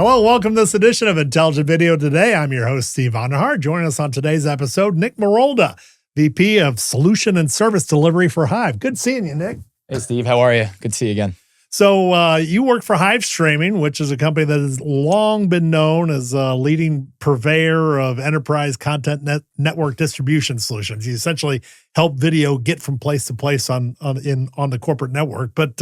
Hello, welcome to this edition of Intelligent Video Today. I'm your host, Steve Vonder. Joining us on today's episode, Nick Morolda, VP of Solution and Service Delivery for Hive. Good seeing you, Nick. Hey, Steve. How are you? Good to see you again. So you work for HiveStreaming, which is a company that has long been known as a leading purveyor of enterprise content network distribution solutions. You essentially help video get from place to place on the corporate network. But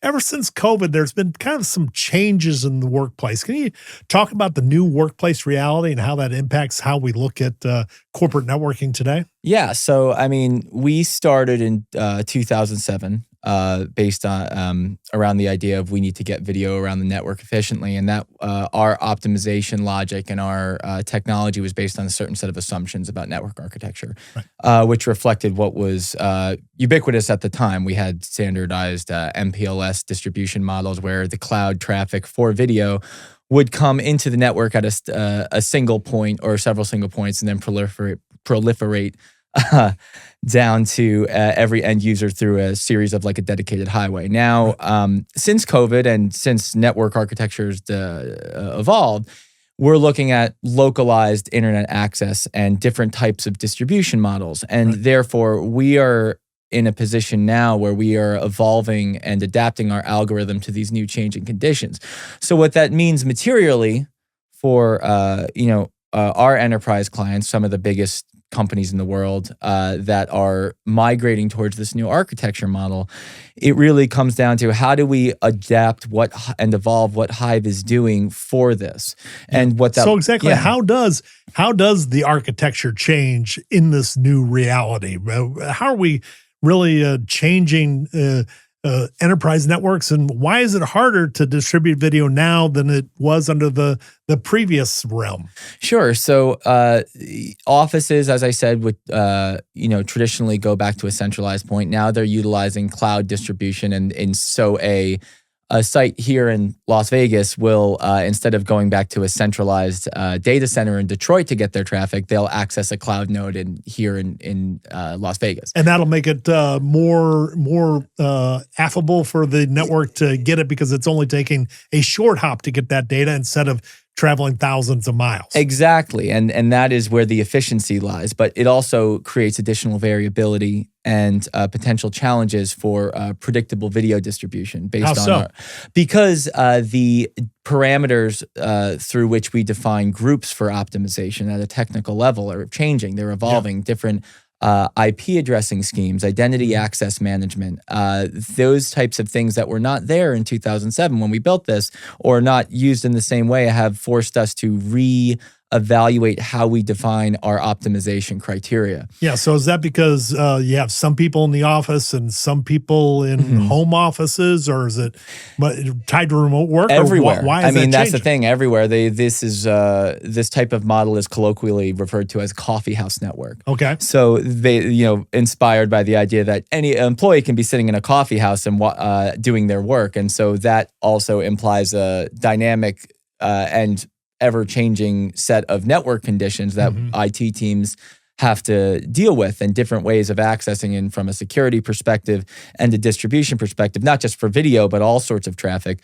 ever since COVID, there's been kind of some changes in the workplace. Can you talk about the new workplace reality and how that impacts how we look at corporate networking today? Yeah. So, I mean, we started in 2007 based on around the idea of we need to get video around the network efficiently, and that our optimization logic and our technology was based on a certain set of assumptions about network architecture, right. Which reflected what was ubiquitous at the time. We had standardized MPLS distribution models where the cloud traffic for video would come into the network at a single point or several single points and then proliferate down to every end user through a series of like a dedicated highway. Now, since COVID and since network architectures evolved, we're looking at localized internet access and different types of distribution models. And therefore, we are in a position now where we are evolving and adapting our algorithm to these new changing conditions. So what that means materially for our enterprise clients, some of the biggest companies in the world that are migrating towards this new architecture model, it really comes down to how do we adapt and evolve what Hive is doing for this, and what that. So exactly, how does the architecture change in this new reality? How are we really changing enterprise networks, and why is it harder to distribute video now than it was under the previous realm? Sure. So offices, as I said, would traditionally go back to a centralized point. Now they're utilizing cloud distribution, and so a site here in Las Vegas will, instead of going back to a centralized data center in Detroit to get their traffic, they'll access a cloud node here in Las Vegas. And that'll make it more affable for the network to get it, because it's only taking a short hop to get that data instead of traveling thousands of miles. Exactly. And that is where the efficiency lies. But it also creates additional variability and potential challenges for predictable video distribution based on because the parameters through which we define groups for optimization at a technical level are changing. They're evolving. Different IP addressing schemes, identity access management, those types of things that were not there in 2007 when we built this, or not used in the same way, have forced us to reevaluate how we define our optimization criteria. Yeah, so is that because you have some people in the office and some people in home offices, or is it tied to remote work? Everywhere. Why is that that's the thing. Everywhere. This type of model is colloquially referred to as coffee house network. Okay. So they, inspired by the idea that any employee can be sitting in a coffee house and doing their work, and so that also implies a dynamic and ever-changing set of network conditions that IT teams have to deal with, and different ways of accessing it from a security perspective and a distribution perspective, not just for video, but all sorts of traffic.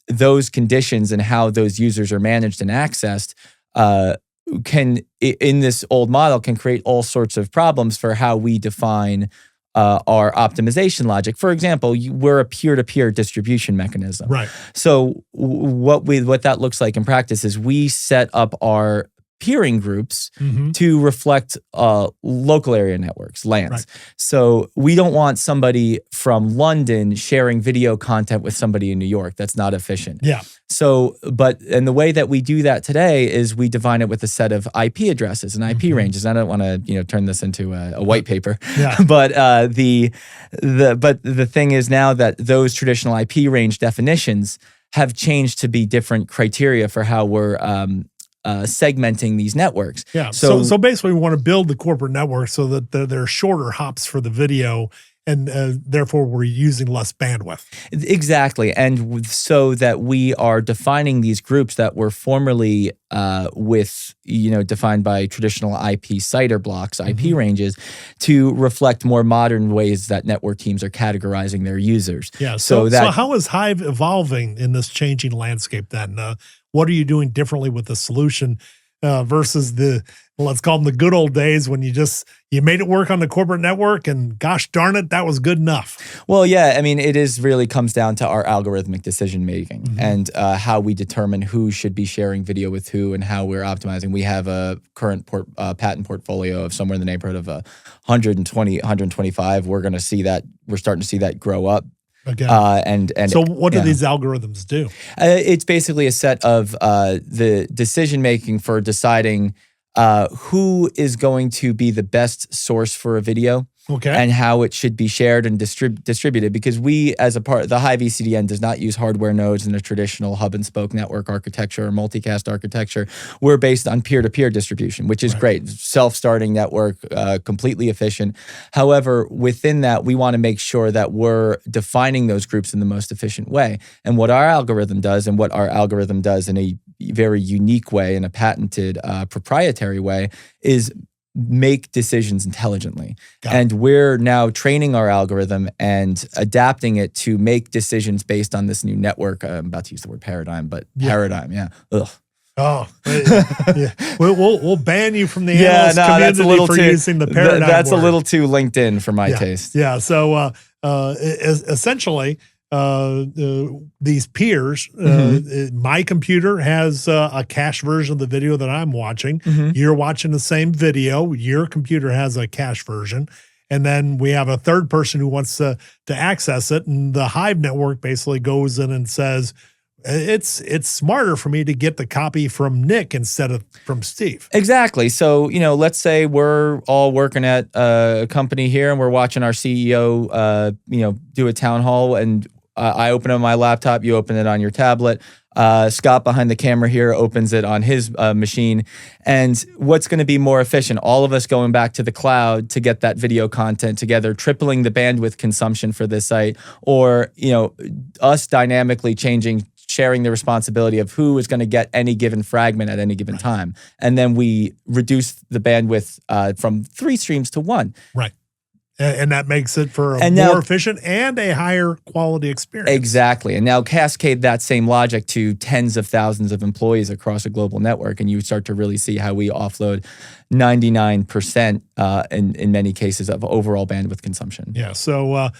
Those conditions and how those users are managed and accessed in this old model, can create all sorts of problems for how we define our optimization logic. For example, we're a peer-to-peer distribution mechanism. Right. So what that looks like in practice is we set up our peering groups to reflect local area networks, LANs. Right. So we don't want somebody from London sharing video content with somebody in New York. That's not efficient. Yeah. So, and the way that we do that today is we define it with a set of IP addresses and IP ranges. I don't want to, turn this into a white paper. Yeah. But the thing is now that those traditional IP range definitions have changed to be different criteria for how we're segmenting these networks. Yeah. So basically, we want to build the corporate network so that there are shorter hops for the video, and therefore we're using less bandwidth. Exactly. And so that we are defining these groups that were formerly defined by traditional IP CIDR blocks, IP ranges, to reflect more modern ways that network teams are categorizing their users. Yeah. So how is Hive evolving in this changing landscape then? what are you doing differently with the solution versus let's call them the good old days when you made it work on the corporate network and gosh darn it, that was good enough. Well, yeah, I mean, really comes down to our algorithmic decision making and how we determine who should be sharing video with who and how we're optimizing. We have a current patent portfolio of somewhere in the neighborhood of 120, 125. We're starting to see that grow up. Okay. And so what do these algorithms do? It's basically a set of the decision making for deciding who is going to be the best source for a video. Okay. And how it should be shared and distributed, because we, as a part, the Hive ECDN does not use hardware nodes in a traditional hub and spoke network architecture or multicast architecture. We're based on peer-to-peer distribution, which is great. Self-starting network, completely efficient. However, within that, we want to make sure that we're defining those groups in the most efficient way. And what our algorithm does, in a very unique way, in a patented proprietary way, is make decisions intelligently. And we're now training our algorithm and adapting it to make decisions based on this new network. I'm about to use the word paradigm, but paradigm, Ugh. Oh, yeah. We'll ban you from the analyst community for using the paradigm That's word. a little too LinkedIn for my taste. Yeah, so essentially, these peers, my computer has a cache version of the video that I'm watching. You're watching the same video. Your computer has a cache version. And then we have a third person who wants to access it. And the Hive network basically goes in and says, it's smarter for me to get the copy from Nick instead of from Steve. Exactly. So, let's say we're all working at a company here and we're watching our CEO, do a town hall, and I open it on my laptop, you open it on your tablet. Scott behind the camera here opens it on his machine. And what's going to be more efficient? All of us going back to the cloud to get that video content together, tripling the bandwidth consumption for this site, or us dynamically sharing the responsibility of who is going to get any given fragment at any given time. And then we reduce the bandwidth from 3 streams to 1. Right. And that makes it for a more efficient and a higher quality experience. Exactly. And now cascade that same logic to tens of thousands of employees across a global network, and you start to really see how we offload 99% in many cases of overall bandwidth consumption. Yeah. So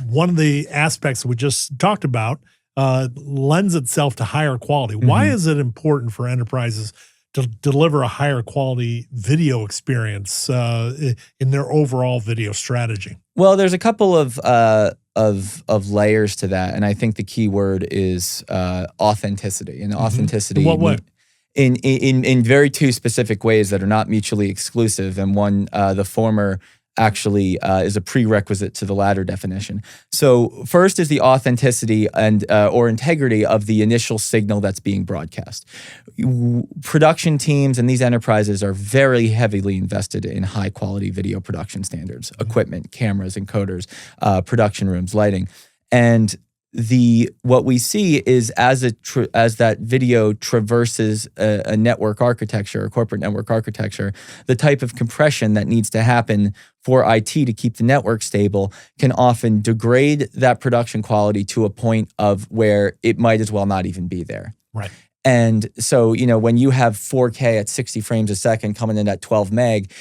one of the aspects we just talked about lends itself to higher quality. Why is it important for enterprises to deliver a higher quality video experience in their overall video strategy? Well, there's a couple of layers to that, and I think the key word is authenticity. And authenticity, in what way? In very 2 specific ways that are not mutually exclusive, and one, the former, actually is a prerequisite to the latter definition. So first is the authenticity and or integrity of the initial signal that's being broadcast. Production teams and these enterprises are very heavily invested in high quality video production standards, equipment, cameras, encoders, production rooms, lighting. And what we see is as that video traverses a network architecture, a corporate network architecture, the type of compression that needs to happen for IT to keep the network stable can often degrade that production quality to a point of where it might as well not even be there. Right. And so, when you have 4K at 60 frames a second coming in at 12 meg,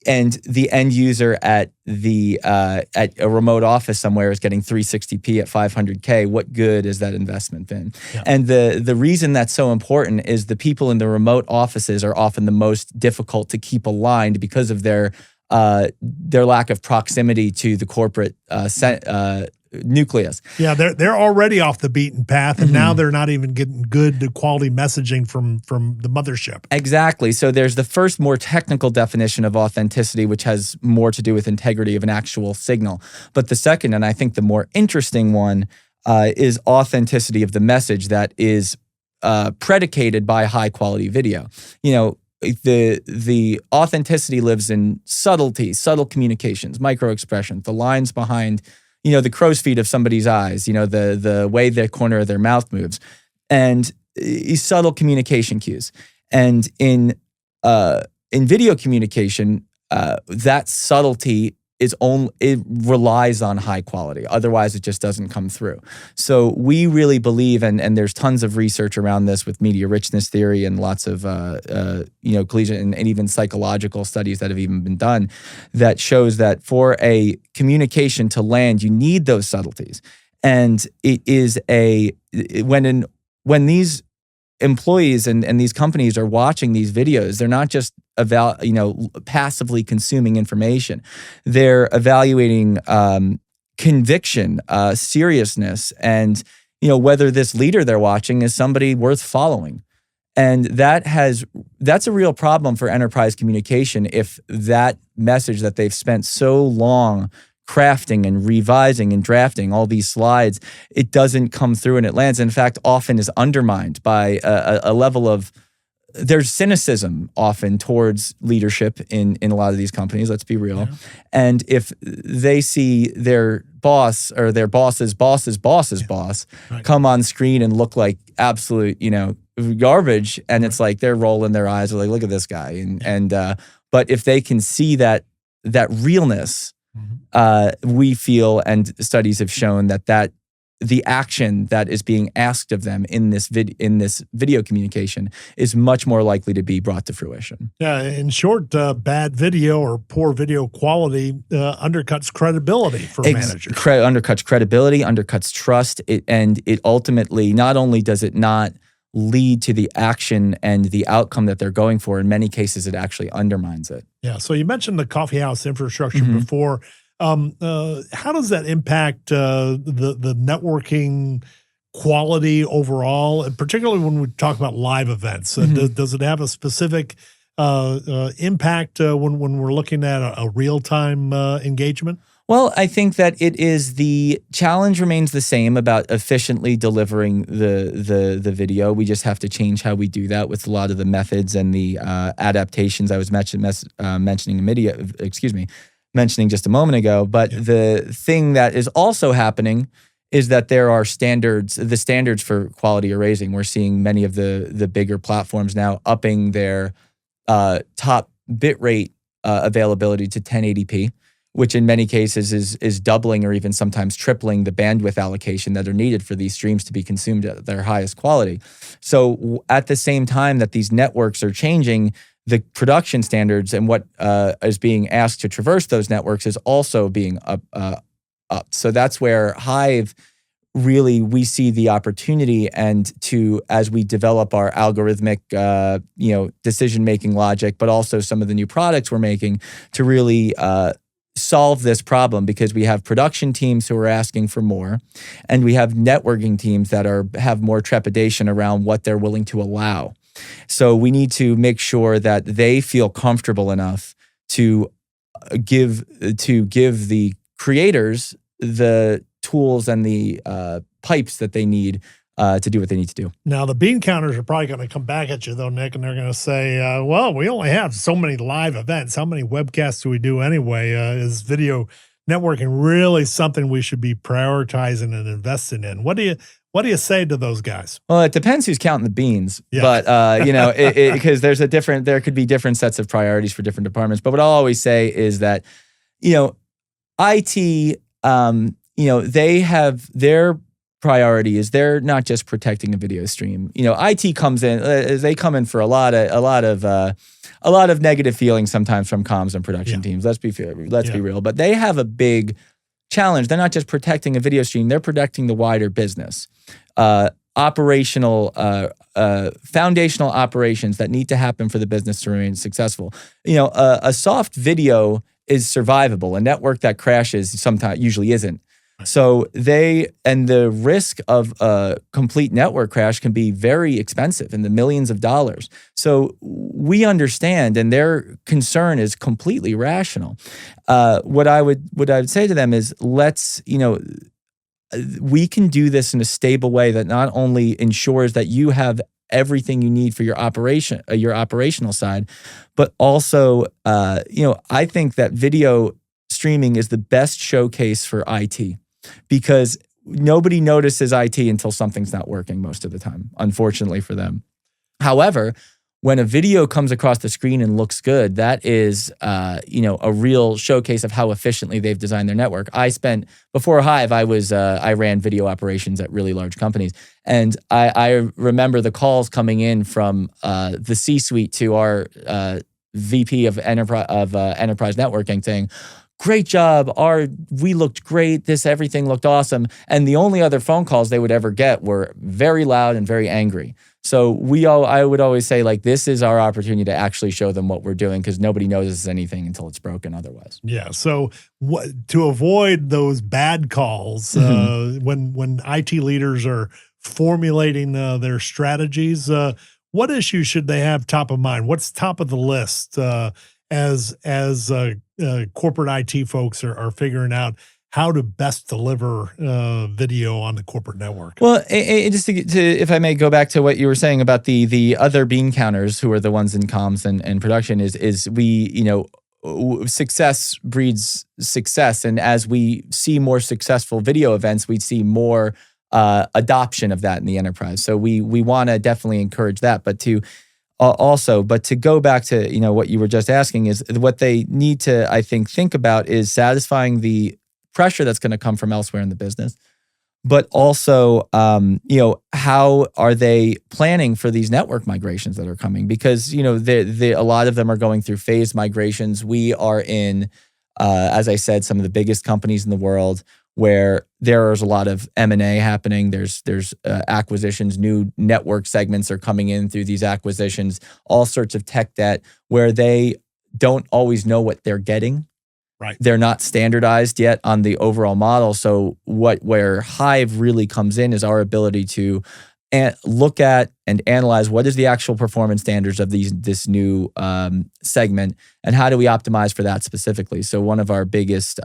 and the end user at a remote office somewhere is getting 360p at 500K, what good has that investment been? Yeah. And the reason that's so important is the people in the remote offices are often the most difficult to keep aligned because of their lack of proximity to the corporate nucleus. Yeah, they're already off the beaten path, and now they're not even getting good quality messaging from the mothership. Exactly. So there's the first more technical definition of authenticity, which has more to do with integrity of an actual signal. But the second, and I think the more interesting one, is authenticity of the message that is predicated by high quality video. The authenticity lives in subtlety, subtle communications, micro expressions, the lines behind the crow's feet of somebody's eyes, the way the corner of their mouth moves, and subtle communication cues. And in video communication, that subtlety it relies on high quality. Otherwise, it just doesn't come through. So we really believe, and there's tons of research around this with media richness theory and lots of collegiate and even psychological studies that have even been done that shows that for a communication to land, you need those subtleties. And it is when these employees and these companies are watching these videos, they're not just passively consuming information. They're evaluating conviction, seriousness, and whether this leader they're watching is somebody worth following. And that's a real problem for enterprise communication if that message that they've spent so long crafting and revising and drafting all these slides, it doesn't come through and it lands. In fact, often is undermined by a level of, there's cynicism often towards leadership in a lot of these companies, let's be real. Yeah. And if they see their boss or their boss's boss's boss's boss come on screen and look like absolute, garbage, and it's like they're rolling their eyes, they're like, look at this guy. But if they can see that realness, we feel, and studies have shown that the action that is being asked of them in this video communication is much more likely to be brought to fruition. Yeah, in short, bad video or poor video quality undercuts credibility for managers. Undercuts credibility, undercuts trust, and it ultimately, not only does it not lead to the action and the outcome that they're going for, in many cases, it actually undermines it. Yeah, so you mentioned the coffeehouse infrastructure before. How does that impact the networking quality overall, and particularly when we talk about live events? Does it have a specific impact when we're looking at a real-time engagement? Well, I think that the challenge remains the same about efficiently delivering the video. We just have to change how we do that with a lot of the methods and the adaptations I was mentioning just a moment ago. But the thing that is also happening is that there are standards. The standards for quality are raising. We're seeing many of the bigger platforms now upping their top bitrate availability to 1080p. Which in many cases is doubling or even sometimes tripling the bandwidth allocation that are needed for these streams to be consumed at their highest quality. So at the same time that these networks are changing, the production standards and what is being asked to traverse those networks is also being up. So that's where Hive, really, we see the opportunity, and as we develop our algorithmic decision-making logic, but also some of the new products we're making to really solve this problem, because we have production teams who are asking for more, and we have networking teams that have more trepidation around what they're willing to allow. So we need to make sure that they feel comfortable enough to give the creators the tools and the pipes that they need to do what they need to do. Now, the bean counters are probably going to come back at you, though, Nick, and they're going to say, well, we only have so many live events. How many webcasts do we do anyway? Is video networking really something we should be prioritizing and investing in? What do you say to those guys? Well, it depends who's counting the beans, but because there could be different sets of priorities for different departments. But what I'll always say is that, IT, they have their priority is they're not just protecting a video stream. IT comes in, they come in for a lot of negative feelings sometimes from comms and production teams. Let's be real, but they have a big challenge. They're not just protecting a video stream; they're protecting the wider business, foundational operations that need to happen for the business to remain successful. A soft video is survivable. A network that crashes sometimes usually isn't. So the risk of a complete network crash can be very expensive, in the millions of dollars. So we understand, and their concern is completely rational. What I would say to them is, we can do this in a stable way that not only ensures that you have everything you need for your operational side, but also, I think that video streaming is the best showcase for IT. Because nobody notices IT until something's not working most of the time, unfortunately for them. However, when a video comes across the screen and looks good, that is, a real showcase of how efficiently they've designed their network. Before Hive, I ran video operations at really large companies. And I remember the calls coming in from the C-suite to our VP of enterprise networking saying, "Great job. We looked great. Everything looked awesome." And the only other phone calls they would ever get were very loud and very angry. So I would always say, like, this is our opportunity to actually show them what we're doing, because nobody notices anything until it's broken otherwise. Yeah. So to avoid those bad calls, when IT leaders are formulating their strategies, what issues should they have top of mind? What's top of the list as corporate IT folks are figuring out how to best deliver video on the corporate network? Well, just if I may go back to what you were saying about the other bean counters, who are the ones in comms and production, is success breeds success. And as we see more successful video events, we see more adoption of that in the enterprise. So we want to definitely encourage that. But to go back to what you were just asking, is what they need to, I think about is satisfying the pressure that's going to come from elsewhere in the business, but also, how are they planning for these network migrations that are coming? Because, a lot of them are going through phased migrations. We are in, as I said, some of the biggest companies in the world, where there is a lot of M&A happening. There's acquisitions, new network segments are coming in through these acquisitions, all sorts of tech debt, where they don't always know what they're getting. Right. They're not standardized yet on the overall model. So where Hive really comes in is our ability to look at and analyze what is the actual performance standards of this new segment, and how do we optimize for that specifically. So one of our biggest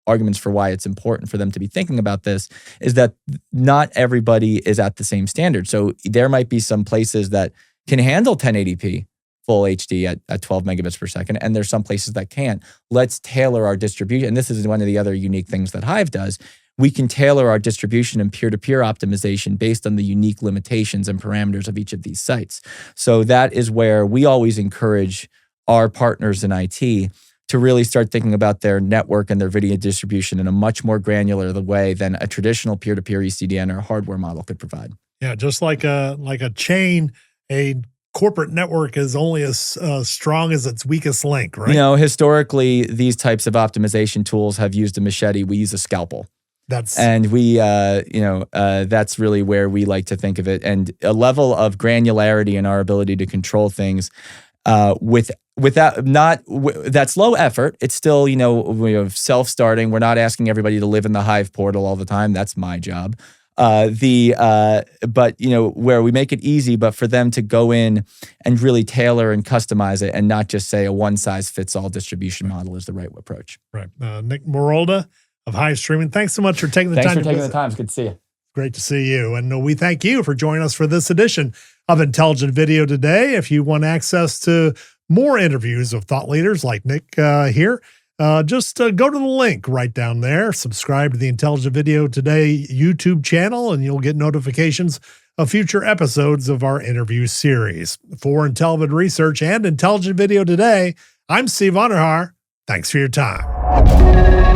arguments for why it's important for them to be thinking about this is that not everybody is at the same standard. So there might be some places that can handle 1080p full HD at 12 megabits per second, and there's some places that can't. Let's tailor our distribution. And this is one of the other unique things that Hive does. We can tailor our distribution and peer-to-peer optimization based on the unique limitations and parameters of each of these sites. So that is where we always encourage our partners in IT to really start thinking about their network and their video distribution in a much more granular way than a traditional peer-to-peer ECDN or hardware model could provide. Yeah, just like a chain, a corporate network is only as strong as its weakest link, right? Historically, these types of optimization tools have used a machete. We use a scalpel. That's really where we like to think of it, and a level of granularity in our ability to control things that's low effort. It's still, self-starting. We're not asking everybody to live in the Hive portal all the time. That's my job. But where we make it easy, but for them to go in and really tailor and customize it, and not just say a one-size-fits-all distribution model is the right approach. Right. Nick Morolda of HiveStreaming, thanks so much for taking the time. Thanks for taking the time. It's good to see you. Great to see you. And we thank you for joining us for this edition of Intelligent Video Today. If you want access to more interviews of thought leaders like Nick here, just go to the link right down there. Subscribe to the Intelligent Video Today YouTube channel, and you'll get notifications of future episodes of our interview series. For IntelliVid Research and Intelligent Video Today, I'm Steve Vonder. Thanks for your time.